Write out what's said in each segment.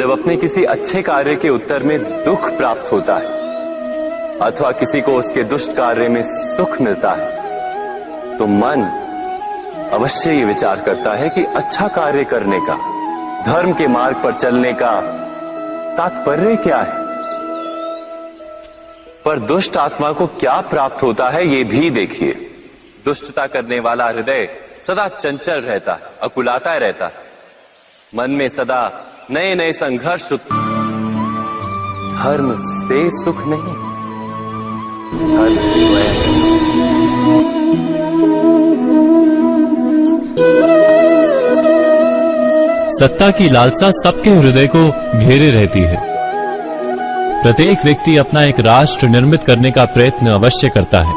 जब अपने किसी अच्छे कार्य के उत्तर में दुख प्राप्त होता है अथवा किसी को उसके दुष्ट कार्य में सुख मिलता है, तो मन अवश्य ये विचार करता है कि अच्छा कार्य करने का, धर्म के मार्ग पर चलने का तात्पर्य क्या है। पर दुष्ट आत्मा को क्या प्राप्त होता है ये भी देखिए। दुष्टता करने वाला हृदय सदा चंचल रहता है, अकुलाता रहता है, मन में सदा नए नए संघर्ष। धर्म से सुख नहीं, धर्म स्वयं। सत्ता की लालसा सबके हृदय को घेरे रहती है। प्रत्येक व्यक्ति अपना एक राष्ट्र निर्मित करने का प्रयत्न अवश्य करता है,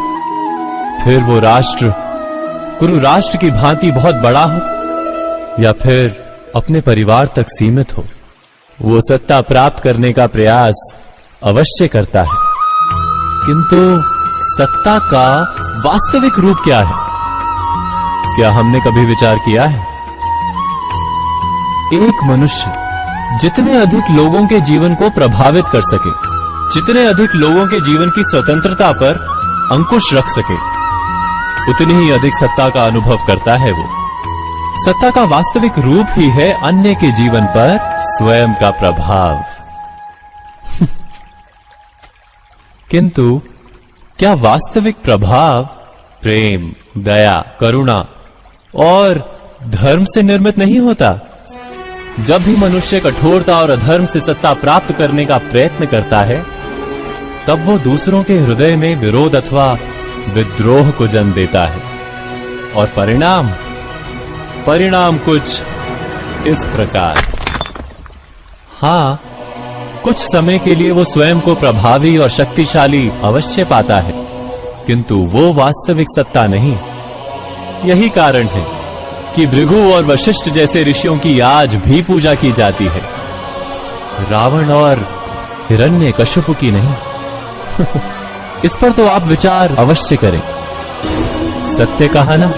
फिर वो राष्ट्र कुरु राष्ट्र की भांति बहुत बड़ा हो या फिर अपने परिवार तक सीमित हो, वो सत्ता प्राप्त करने का प्रयास अवश्य करता है। किंतु सत्ता का वास्तविक रूप क्या है, क्या हमने कभी विचार किया है? एक मनुष्य जितने अधिक लोगों के जीवन को प्रभावित कर सके, जितने अधिक लोगों के जीवन की स्वतंत्रता पर अंकुश रख सके, उतनी ही अधिक सत्ता का अनुभव करता है वो। सत्ता का वास्तविक रूप ही है अन्य के जीवन पर स्वयं का प्रभाव। किंतु क्या वास्तविक प्रभाव प्रेम, दया, करुणा और धर्म से निर्मित नहीं होता? जब भी मनुष्य कठोरता और अधर्म से सत्ता प्राप्त करने का प्रयत्न करता है, तब वो दूसरों के हृदय में विरोध अथवा विद्रोह को जन्म देता है। और परिणाम कुछ इस प्रकार। हाँ, कुछ समय के लिए वो स्वयं को प्रभावी और शक्तिशाली अवश्य पाता है, किंतु वो वास्तविक सत्ता नहीं। यही कारण है कि भृगु और वशिष्ठ जैसे ऋषियों की आज भी पूजा की जाती है, रावण और हिरण्यकशिपु की नहीं। इस पर तो आप विचार अवश्य करें। सत्य कहा ना?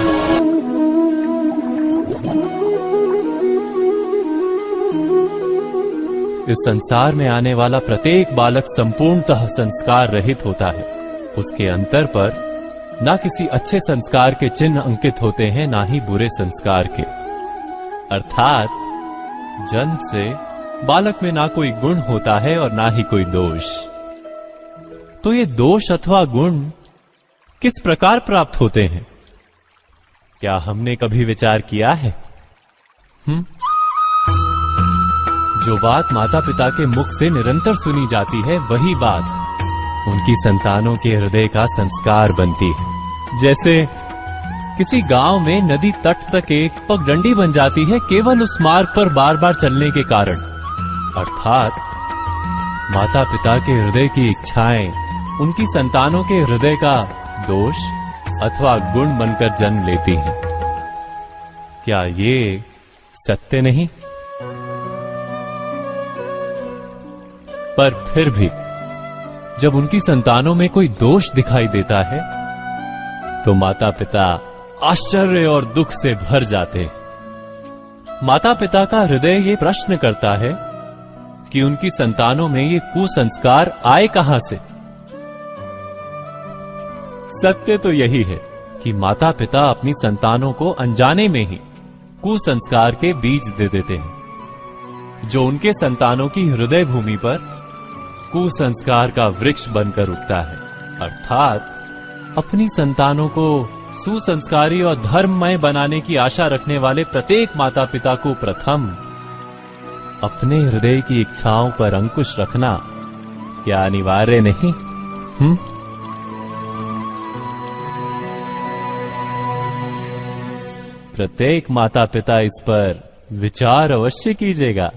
इस संसार में आने वाला प्रत्येक बालक संपूर्णतः संस्कार रहित होता है। उसके अंतर पर ना किसी अच्छे संस्कार के चिन्ह अंकित होते हैं, ना ही बुरे संस्कार के। अर्थात जन्म से बालक में ना कोई गुण होता है और ना ही कोई दोष। तो ये दोष अथवा गुण किस प्रकार प्राप्त होते हैं, क्या हमने कभी विचार किया है? जो बात माता पिता के मुख से निरंतर सुनी जाती है, वही बात उनकी संतानों के हृदय का संस्कार बनती है। जैसे किसी गांव में नदी तट तक एक पगडंडी बन जाती है केवल उस मार्ग पर बार बार चलने के कारण। अर्थात माता पिता के हृदय की इच्छाएं उनकी संतानों के हृदय का दोष अथवा गुण बनकर जन्म लेती हैं। क्या ये सत्य नहीं? पर फिर भी जब उनकी संतानों में कोई दोष दिखाई देता है, तो माता पिता आश्चर्य और दुख से भर जाते। माता पिता का हृदय ये प्रश्न करता है कि उनकी संतानों में ये कुसंस्कार आए कहां से। सत्य तो यही है कि माता पिता अपनी संतानों को अनजाने में ही कुसंस्कार के बीज दे देते हैं, जो उनके संतानों की हृदय भूमि पर कुसंस्कार का वृक्ष बनकर उगता है। अर्थात अपनी संतानों को सुसंस्कारी और धर्ममय बनाने की आशा रखने वाले प्रत्येक माता पिता को प्रथम अपने हृदय की इच्छाओं पर अंकुश रखना क्या अनिवार्य नहीं? प्रत्येक माता पिता इस पर विचार अवश्य कीजिएगा।